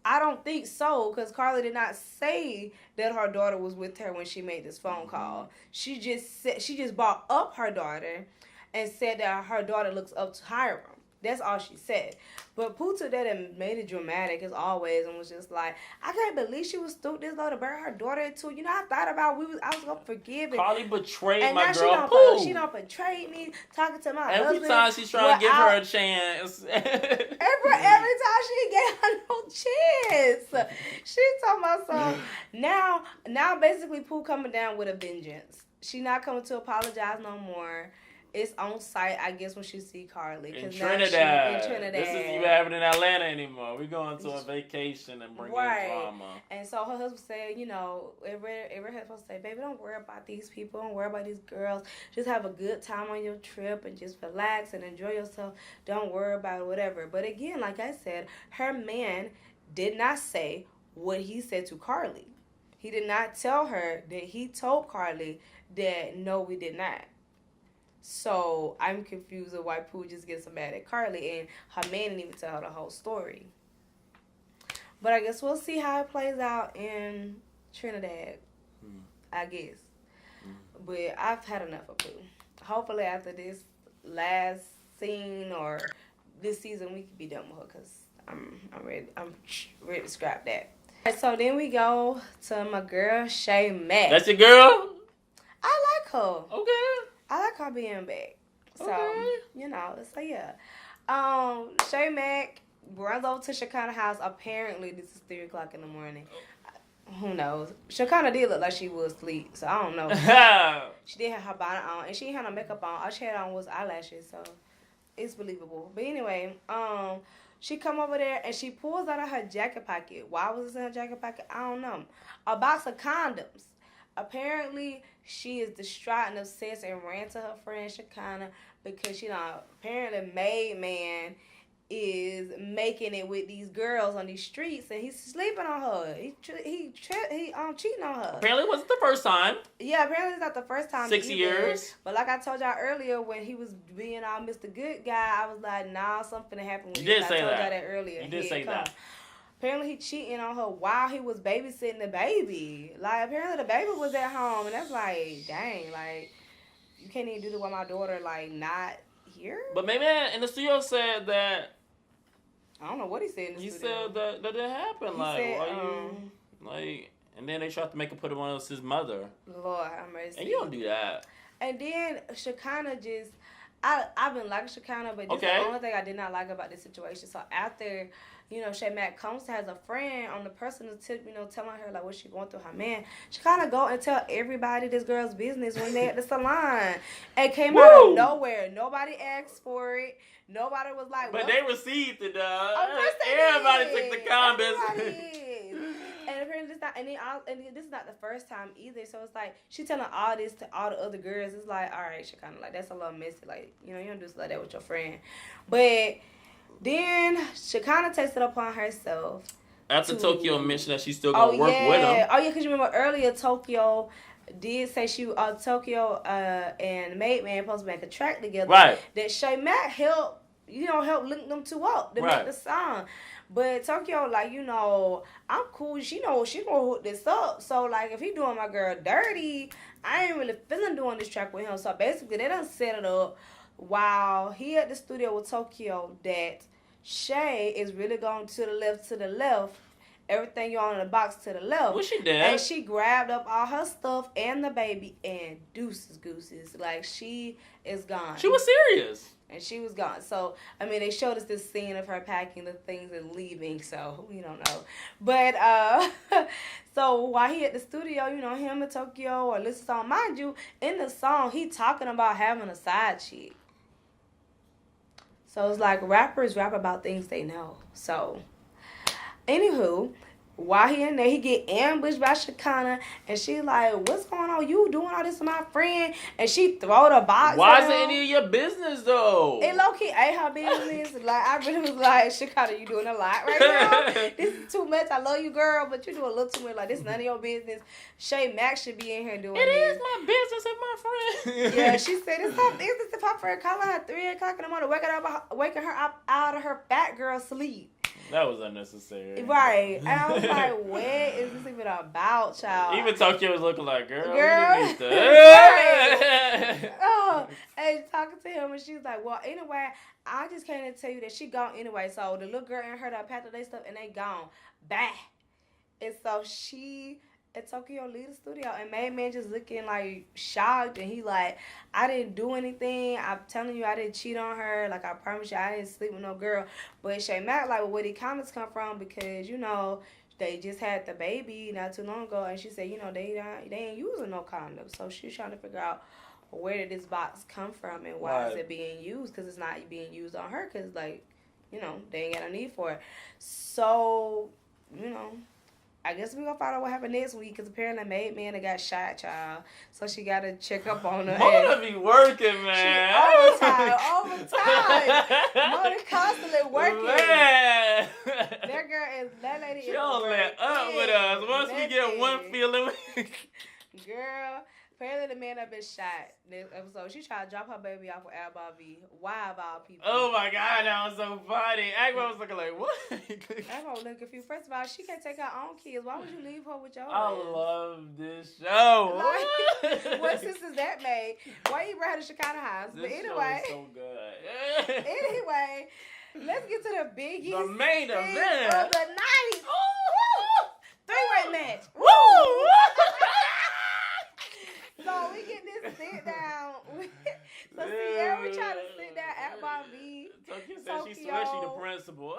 I don't think so, because Carly did not say that her daughter was with her when she made this phone call. She just brought up her daughter and said that her daughter looks up to Hiram. That's all she said. But Pooh took that and made it dramatic as always, and was just like, I can't believe she was stupid this low to burn her daughter into. I thought about I was gonna forgive it. Carly betrayed and my now girl Pooh. She don't betray me, talking to my husband. Every time she's trying to give her a chance. Every time she gave her no chance. She talking about some. Now basically Pooh coming down with a vengeance. She not coming to apologize no more. It's on site, I guess, when she see Carly. In Trinidad. In Trinidad. This isn't even happening in Atlanta anymore. We're going to a vacation and bringing in drama. And so her husband said, every husband say, baby, don't worry about these people. Don't worry about these girls. Just have a good time on your trip and just relax and enjoy yourself. Don't worry about it, whatever. But again, like I said, her man did not say what he said to Carly. He did not tell her that he told Carly that, no, we did not. So I'm confused of why Pooh just gets so mad at Carly, and her man didn't even tell her the whole story. But I guess we'll see how it plays out in Trinidad, I guess. But I've had enough of Pooh. Hopefully after this last scene or this season, we can be done with her, because I'm ready. I'm ready to scrap that. So then we go to my girl, Shay Mack. That's your girl? I like her. Okay. I like her being back. So, Okay. So yeah. Shay Mack runs over to Shekinah house. Apparently, this is 3 o'clock in the morning. Who knows? Shekinah did look like she was asleep, so I don't know. She did have her bonnet on, and she had no makeup on. All she had on was eyelashes, so it's believable. But anyway, she come over there, and she pulls out of her jacket pocket. Why was this in her jacket pocket? I don't know. A box of condoms. Apparently, she is distraught and obsessed and ran to her friend Shekinah because, apparently Made Man is making it with these girls on these streets, and he's sleeping on her. He cheating on her. Apparently it wasn't the first time. Yeah, apparently it's not the first time 6 either. years. But like I told y'all earlier, when he was being all Mr. Good Guy, I was like, nah, something happened with You did I say told that. y'all that earlier. You did say that. Apparently, he cheating on her while he was babysitting the baby. Like, apparently the baby was at home, and that's like, dang, like, you can't even do this while my daughter, like, not here? But maybe in the studio said that. I don't know what he said in the He studio. said that didn't happen. He like, said, why you, like, and then they tried to make him put him on his mother. Lord have mercy. And you don't do that. And then Shekinah I've been liking Shekinah, but this is the only thing I did not like about this situation. So after Shay Mack comes to has a friend on the personal tip, telling her like what she going through her man. She kind of go and tell everybody this girl's business when they at the salon. It came out of nowhere. Nobody asked for it. Nobody was like, but they received it, dog. Everybody took the comments. And apparently this is not the first time either. So it's like she telling all this to all the other girls. It's like, all right, Shekinah, like that's a little messy. Like, you don't do stuff like that with your friend. But then Shekinah takes it upon herself. After Tokyo mentioned that she's still gonna work with him. Oh yeah, because you remember earlier Tokyo did say Tokyo and Maid Man supposed to make a track together. Right. That Shay Mack help link them two up to make the song. But Tokyo, like, I'm cool. She knows she gonna hook this up. So, like, if he doing my girl dirty, I ain't really feeling doing this track with him. So, basically, they done set it up while he at the studio with Tokyo that Shay is really going to the left. Everything you on in the box to the left. What she did? And she grabbed up all her stuff and the baby and deuces gooses. Like, she is gone. She was serious. And she was gone. So, I mean, they showed us this scene of her packing the things and leaving. So, we don't know. But, so while he at the studio, him and Tokyo or listen song. Mind you, in the song, he talking about having a side chick. So, it's like rappers rap about things they know. So, anywho, while he in there, he get ambushed by Shekinah, and she like, what's going on? You doing all this to my friend? And she throw the box. Why is it any of your business though? It low key ain't her business. Like, I really was like, Shekinah, you doing a lot right now. This is too much. I love you, girl, but you do a little too much. Like, this is none of your business. Shay Mack should be in here doing it. It this. is my business and my friend. Yeah, she said it's her business if her friend calling her at 3 o'clock in the morning, waking her up out of her fat girl sleep. That was unnecessary. Right. And I was like, what is this even about, child? Even Tokyo was looking like, girl. Right. Oh, and talking to him, and she's like, well, anyway, I just came to tell you that she gone anyway. So the little girl and her that packed their stuff, and they gone. Bah. And so she and Tokyo leave the studio, and Maid Man just looking like shocked, and he like, I didn't do anything. I'm telling you, I didn't cheat on her. Like, I promise you, I didn't sleep with no girl. But Shay Mack, like, where the comments come from, because they just had the baby not too long ago, and she said, they ain't using no condoms. So she's trying to figure out where did this box come from and why is it being used? Because it's not being used on her, because like, they ain't got no need for it. So, I guess we're going to find out what happened next week, because apparently Maid Man got shot, child. So she got to check up on her. Mona be working, man. Overtime. Mona constantly working. Man. That lady she is don't let up with us. Once we get one feeling. Girl, apparently the man have been shot this episode. She tried to drop her baby off with Akbar V. Why of all people? Oh my God, that was so funny. Akbar was looking like, what? Akbar was looking confused. First of all, she can't take her own kids. Why would you leave her with your I love this show. Like, what sense is that made? Why you brought her to Shekinah house? This but anyway, show is so good. Anyway, let's get to the biggest the main event of the night. Three-way match. Woo! So we get this sit down. So Sierra trying to sit down at Akbar V. Tokyo said she swears she the principal.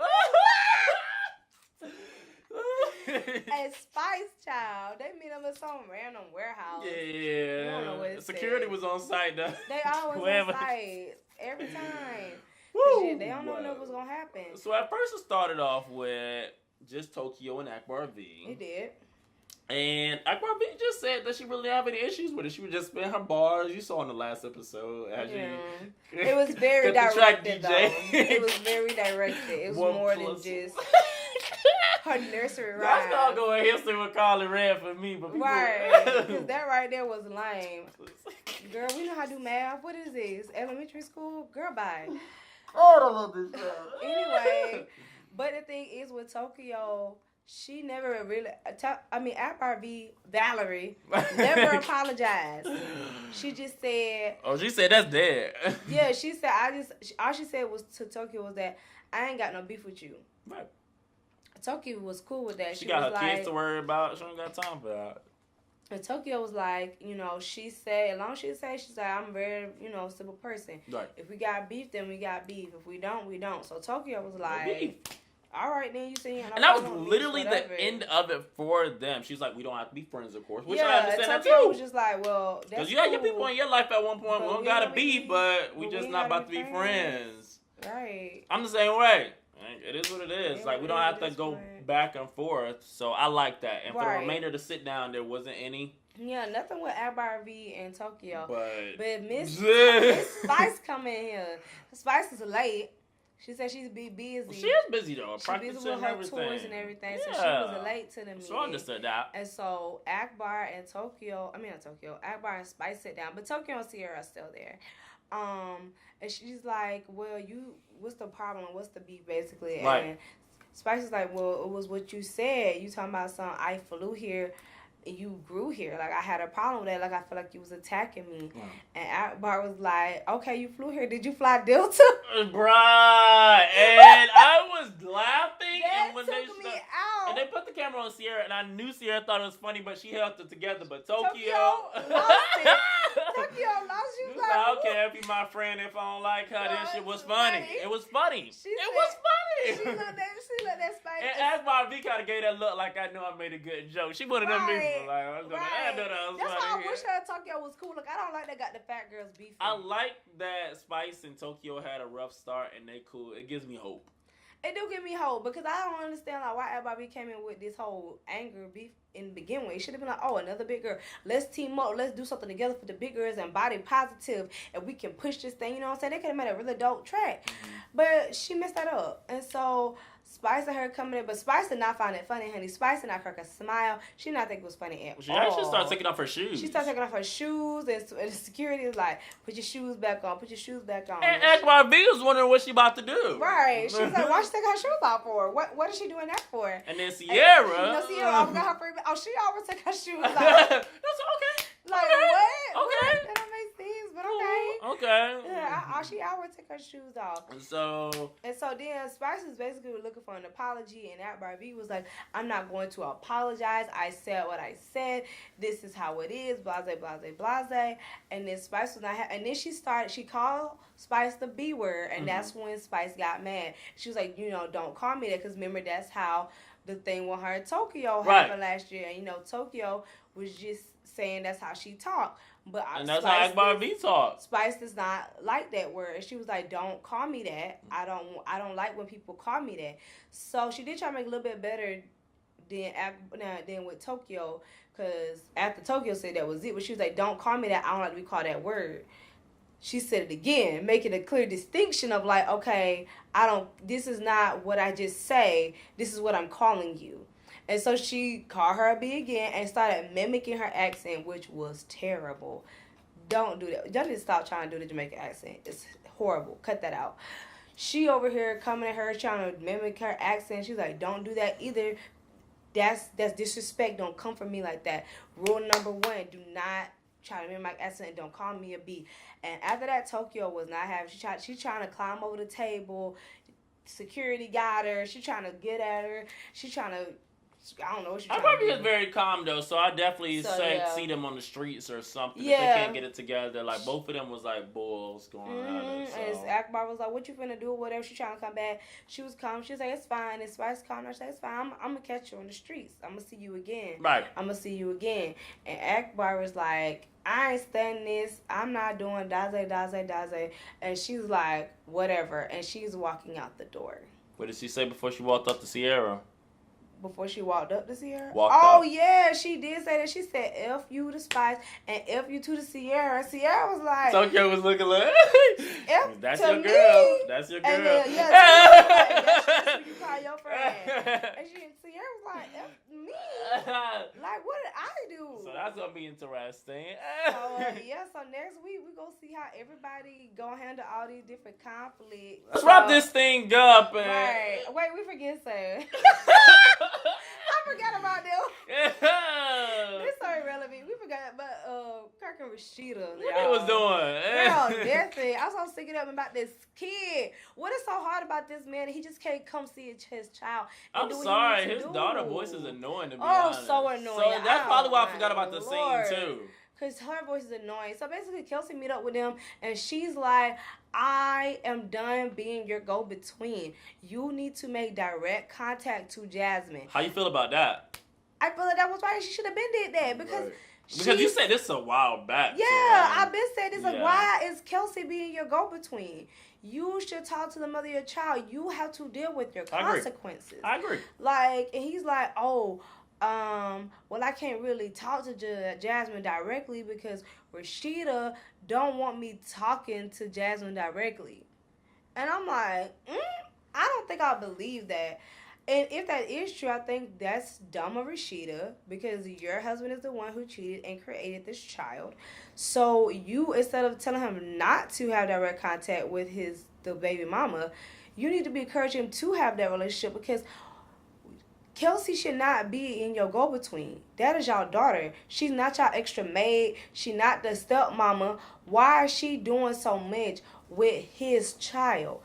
And Spice Child, they meet them in some random warehouse. Yeah. don't know what Security was on site though. They always on site. Every time. Woo! They don't know what was gonna happen. So at first it started off with just Tokyo and Akbar V. It did. And Akbar V just said that she really didn't have any issues with it. She would just spin her bars. You saw in the last episode. It was very directed, though. It was very directed. It was more than just her nursery rhyme. That's not going history with Carly Red for me. But people... Right. Because that right there was lame. Girl, we know how to do math. What is this? Elementary school? Girl, bye. Oh, I love this show. Anyway, but the thing is with Tokyo, she never really, Akbar V, Valerie, never apologized. She just said. Oh, she said that's dead. Yeah, she said, all she said was to Tokyo was that, I ain't got no beef with you. Right. Tokyo was cool with that. She got her kids to worry about. She don't got time for that. And Tokyo was like, she said, as long as she said, I'm a very, simple person. Right. If we got beef, then we got beef. If we don't, we don't. So Tokyo was like, all right, then you see. And that was literally the end of it for them. She's like, we don't have to be friends, of course. Which I understand that Tokyo too. was just like, well, that's because you had your people in your life at one point. We don't gotta be, but we just not about to be friends. Right. I'm the same way. It is what it is. Like, we don't have to go back and forth. So I like that. And for the remainder of the sit down, there wasn't any. Yeah, nothing with Akbar V and Tokyo. But Miss Spice come in here. Spice is late. She said she's busy. She is busy though. She's busy with her tours and everything. Yeah. So she was late to the meeting. So I understood that. And so Akbar and Akbar and Spice sit down, but Tokyo and Sierra are still there. And she's like, well, what's the problem? What's the beef, basically? Right. And Spice is like, well, it was what you said. You talking about something, I flew here. You grew here. Like, I had a problem with that. Like, I feel like you was attacking me. Wow. And Akbar was like, okay, you flew here. Did you fly Delta? Bruh. And I was laughing. That and when took me out. And they put the camera on Sierra, and I knew Sierra thought it was funny, but she held it together. But Tokyo lost it. Tokyo lost. She was like, I don't care if you're my friend. If I don't like her, this shit was funny. It was funny. She was funny. She let that Spice. And Akbar V kind of gave that look like I knew I made a good joke. She one of them people. Like, I know that was That's funny. why I wish her and Tokyo was cool. Like, I don't like they got the fat girls beefing. I like that Spice and Tokyo had a rough start and they cool. It gives me hope. It do give me hope because I don't understand like why everybody came in with this whole anger beef in the beginning. It should have been like, oh, another big girl. Let's team up. Let's do something together for the big girls and body positive, and we can push this thing. You know what I'm saying? They could have made a really dope track, but she messed that up. And so Spice and her coming in, but Spice did not find it funny, honey. Spice did not crack a smile. She did not think it was funny at all. She actually started taking off her shoes. She started taking off her shoes, and the security was like, put your shoes back on. Put your shoes back on. And Akbar V was wondering what she about to do. Right. She was like, why she take her shoes off for? What is she doing that for? And then Sierra. And, Sierra always got her free. Oh, she always take her shoes off. That's okay. Like, okay. What? Okay. That don't make sense, but okay. Okay. Yeah, she always take her shoes off. And so then Spice was basically looking for an apology, and Akbar V was like, I'm not going to apologize. I said what I said. This is how it is. Blase, blase, blase. And then Spice was not and then she called Spice the B word, and that's when Spice got mad. She was like, don't call me that, because remember, that's how the thing with her and Tokyo happened last year. And, Tokyo was just saying that's how she talked. And that's how Akbar V talked. Spice does not like that word. And she was like, don't call me that. I don't like when people call me that. So she did try to make it a little bit better than with Tokyo, because after Tokyo said that was it, but she was like, don't call me that. I don't like to be called that word. She said it again, making a clear distinction of like, okay, this is not what I just say. This is what I'm calling you. And so she called her a B again and started mimicking her accent, which was terrible. Don't do that. Y'all need to stop trying to do the Jamaican accent. It's horrible. Cut that out. She over here coming at her trying to mimic her accent. She's like, don't do that either. That's disrespect. Don't come for me like that. Rule number 1, do not try to mimic my accent. Don't call me a B. And after that, Tokyo was not having. She's trying to climb over the table. Security got her. She trying to get at her. She trying to. I don't know what she's trying to do. Akbar V is very calm though, so I definitely see them on the streets or something. Yeah. If they can't get it together, like both of them was like bulls going on. So. And Akbar was like, "What you finna do?" Whatever. She trying to come back. She was calm. She was like, "It's fine." And Spice calmed her. She said, "It's fine. I'm gonna catch you on the streets. I'm gonna see you again. Right. I'm gonna see you again." And Akbar was like, "I ain't standing this. I'm not doing daze. And she's like, "Whatever." And she's walking out the door. What did she say before she walked up to Sierra? Before she walked up to Sierra? Out. Yeah, she did say that. She said, F you to Spice and F you to the Sierra. And Sierra was like... Tokyo was looking like... F That's to your me. girl. That's your girl. And then, that's you call your friend. And Sierra was like, F me? Like, what did I do? So that's going to be interesting. So next week, we're going to see how everybody going to handle all these different conflicts. Let's wrap this thing up. Right. Wait, we forget, sir. I forgot about them. This so irrelevant. We forgot about Kirk and Rashida. What they was doing? Girl, that thing. I was so sick of about this kid. What is so hard about this man? He just can't come see his child. I'm sorry. His daughter voice is annoying to me. Oh, so annoying. So that's probably why I forgot about the Lord. scene too. because her voice is annoying. So basically, Kelsey meet up with them, and she's like, I am done being your go-between. You need to make direct contact to Jasmine. How you feel about that? I feel like that was right. She should have been did that because... Right. Because you said this a while back. Yeah, so, I've been saying this. Like, why is Kelsey being your go-between? You should talk to the mother of your child. You have to deal with your consequences. I agree. Like, and he's like, oh, well, I can't really talk to Jasmine directly because Rashida don't want me talking to Jasmine directly. And I'm like, I don't think I believe that. And if that is true, I think that's dumb of Rashida because your husband is the one who cheated and created this child. So you, instead of telling him not to have direct contact with the baby mama, you need to be encouraging him to have that relationship because Kelsey should not be in your go-between. That is your daughter. She's not your extra maid. She not the stepmama. Why is she doing so much with his child?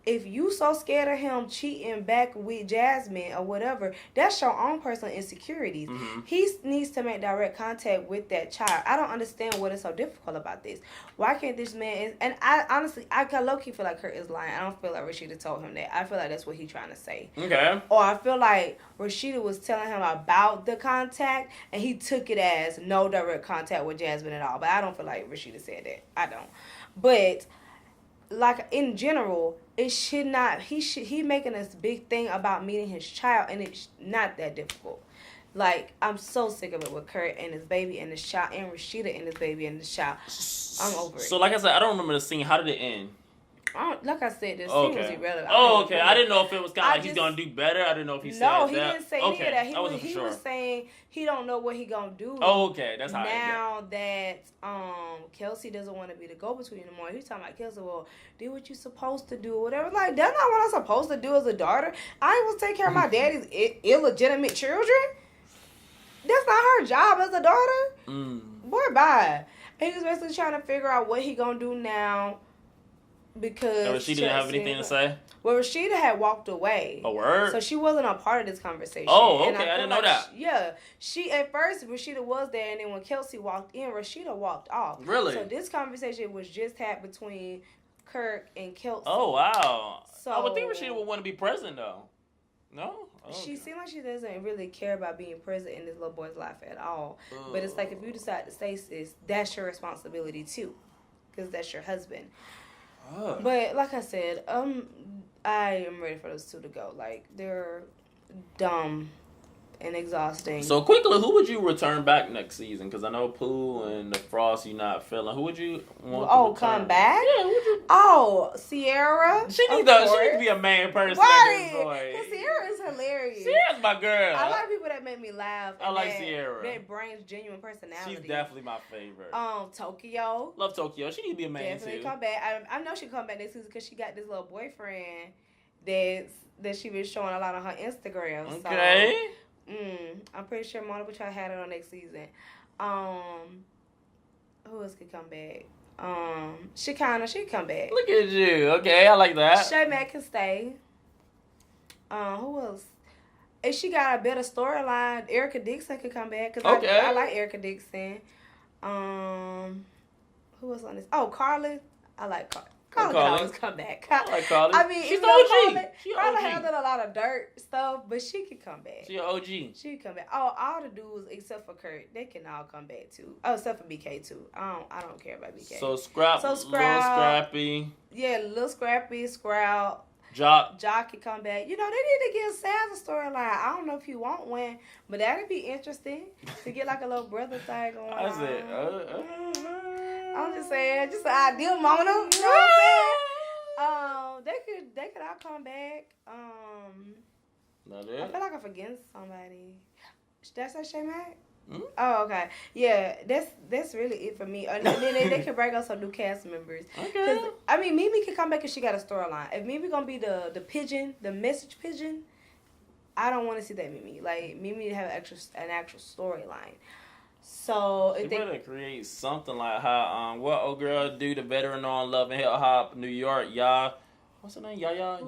If you so scared of him cheating back with Jasmine or whatever, that's your own personal insecurities. Mm-hmm. He needs to make direct contact with that child. I don't understand what is so difficult about this. Why can't this man... And I honestly, I low-key feel like Kurt is lying. I don't feel like Rashida told him that. I feel like that's what he's trying to say. Okay. Or I feel like Rashida was telling him about the contact, and he took it as no direct contact with Jasmine at all. But I don't feel like Rashida said that. I don't. But... like in general, it should not. He making this big thing about meeting his child, and it's not that difficult. Like, I'm so sick of it with Kurt and his baby and his child, and Rashida and his baby and his child. I'm over it. So, like I said, I don't remember the scene. How did it end? Like I said, this scene was irrelevant. Oh, okay. I didn't know if it was kind of like he's gonna do better. I didn't know if he said that. No, he didn't say any of that. He sure. was saying he don't know what he gonna do. Oh, okay. That's how. Now that Kelsey doesn't want to be the go-between anymore. He's talking about Kelsey. Well, do what you're supposed to do or whatever. Like, that's not what I'm supposed to do as a daughter. I ain't supposed to take care of my daddy's illegitimate children. That's not her job as a daughter. Boy, bye. And he was basically trying to figure out what he gonna do now. Because she didn't have anything to say? Well, Rashida had walked away. A word? So she wasn't a part of this conversation. Oh, okay. I didn't know that. She, at first, Rashida was there, and then when Kelsey walked in, Rashida walked off. Really? So this conversation was just had between Kirk and Kelsey. Oh, wow. So I would think Rashida would want to be present, though. No? Oh, she seems like she doesn't really care about being present in this little boy's life at all. But it's like, if you decide to stay, sis, that's your responsibility, too. Because that's your husband. But like I said, I am ready for those two to go. Like, they're dumb and exhausting. So quickly, who would you return back next season? Because I know Pooh and the Frost you're not feeling. Who would you want to return? Come back? Yeah, who would you? Oh, Sierra. She needs to be a main person at this point. Because Sierra is hilarious. Sierra's my girl. I like people that make me laugh. I like Sierra. That brings genuine personality. She's definitely my favorite. Tokyo. Love Tokyo. She needs to be a main definitely too. Come back. I know she'll come back next season because she got this little boyfriend that she been showing a lot on her Instagram. Okay. So, I'm pretty sure Mona will try to have it on next season. Who else could come back? Shekinah, she can come back. Look at you. Okay, I like that. Shay Mack can stay. Who else? If she got a better storyline, Erica Dixon could come back. Cause I like Erica Dixon. Who else on this? Oh, Carly. I like Carly. Carly can always come back. I like Carly. I mean, she's OG. Carly has done a lot of dirt stuff, but she can come back. She an OG. She can come back. Oh, all the dudes except for Kurt, they can all come back too. Oh, except for BK too. I don't care about BK. So Scrapp. Little Scrappy. Yeah, Little Scrappy, Scrap. Jock can come back. You know, they need to give Saz a storyline. I don't know if you want one, but that'd be interesting to get like a little brother thing going on. That's it. I'm just saying, just an ideal Mona. You know what I'm saying? They could all come back. Not it. I feel like I'm forgetting somebody. That's that Shay Mack? Mm-hmm. Oh, okay. Yeah, that's really it for me. And then they can bring us some new cast members. Okay. I mean, Mimi can come back if she got a storyline. If Mimi gonna be the pigeon, the message pigeon, I don't want to see that Mimi. Like, Mimi to have an actual storyline. So if they better create something like how what old girl do, the veteran on Love and Hip Hop New York, y'all. What's her name? Yaya?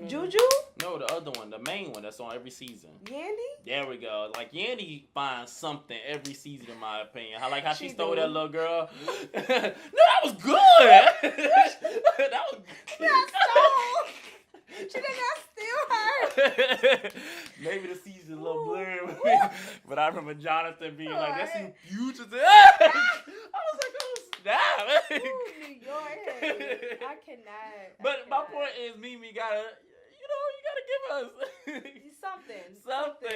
Juju? No, the other one, the main one that's on every season. Yandy? There we go. Like Yandy finds something every season, in my opinion. I like how she She stole do. that little girl. No, that was good. That was. She did not steal her. Maybe the season's a little blurry, but I remember Jonathan being like, "That's Right. fugitive." I was like, "Oh snap!" Ooh, New York. Hey, I cannot. But my point is, Mimi gotta, you gotta give us something.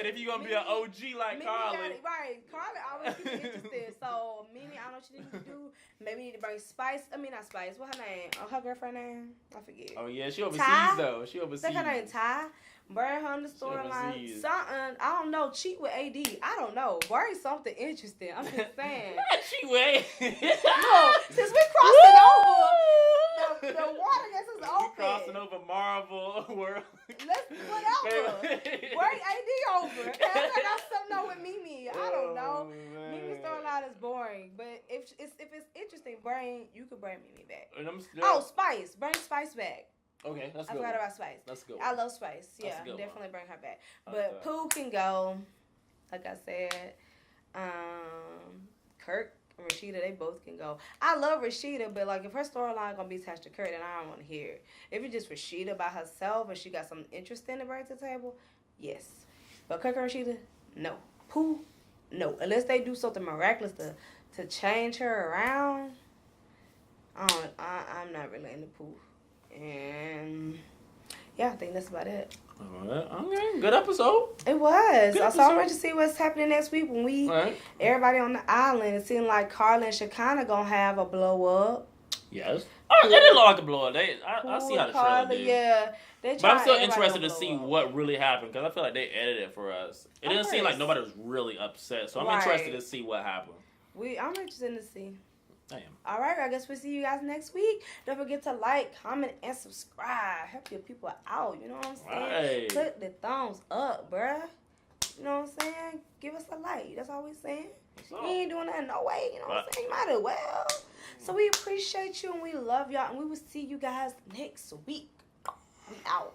if you're gonna be Mimi- an OG like Mimi Carly. right. Carly always keeps me interested. So, Mimi, I don't know what she needs to do. Maybe we need to bring Spice. I mean, not Spice. What her name? Oh, her girlfriend name? I forget. Oh yeah, she overseas Ty? though. She overseas. Think her name Ty? Bring her in the storyline. overseas. Something. I don't know. Cheat with AD. I don't know. Bring something interesting. I'm just saying. She wait. No, since we crossing over, the water gets us open. Crossing over Marvel world. Let's whatever. Bring AD over. Okay, I got something on with Mimi. I don't know. Mimi's storyline is boring, but if it's interesting, you could bring Mimi back. And I'm still... Oh, Spice. Bring Spice back. Okay, that's I good. forgot about Spice. That's good. I love Spice. Yeah, That's a good definitely bring her back. I But like that. Pooh can go. Like I said, Kirk and Rashida, they both can go. I love Rashida, but like if her storyline gonna be attached to Kirk, then I don't want to hear it. If it's just Rashida by herself and she got something interesting to bring to the table, yes. But Kirk and Rashida, no. Pooh, no. Unless they do something miraculous to change her around, I'm not really into Pooh. And yeah, I think that's about it. Alright, okay, good episode. It was. Good So I'm episode. ready to see what's happening next week when Alright. everybody on the island. It seemed like Carla and Shekinah gonna have a blow up. Yes. Oh, they didn't look like a blow up. I see how the trailer Carla, did. yeah. They But I'm still everybody interested to blow see up. what really happened because I feel like they edited it for us. It didn't seem like course. nobody was really upset, so I'm Right. interested to see what happened. I'm interested to see. I am. All right, I guess we'll see you guys next week. Don't forget to like, comment, and subscribe. Help your people out. You know what I'm saying? Right. Click the thumbs up, bruh. You know what I'm saying? Give us a like. That's all we saying. So, You ain't doing that no way. You know what I'm saying? You might as well. So we appreciate you and we love y'all. And we will see you guys next week. We out.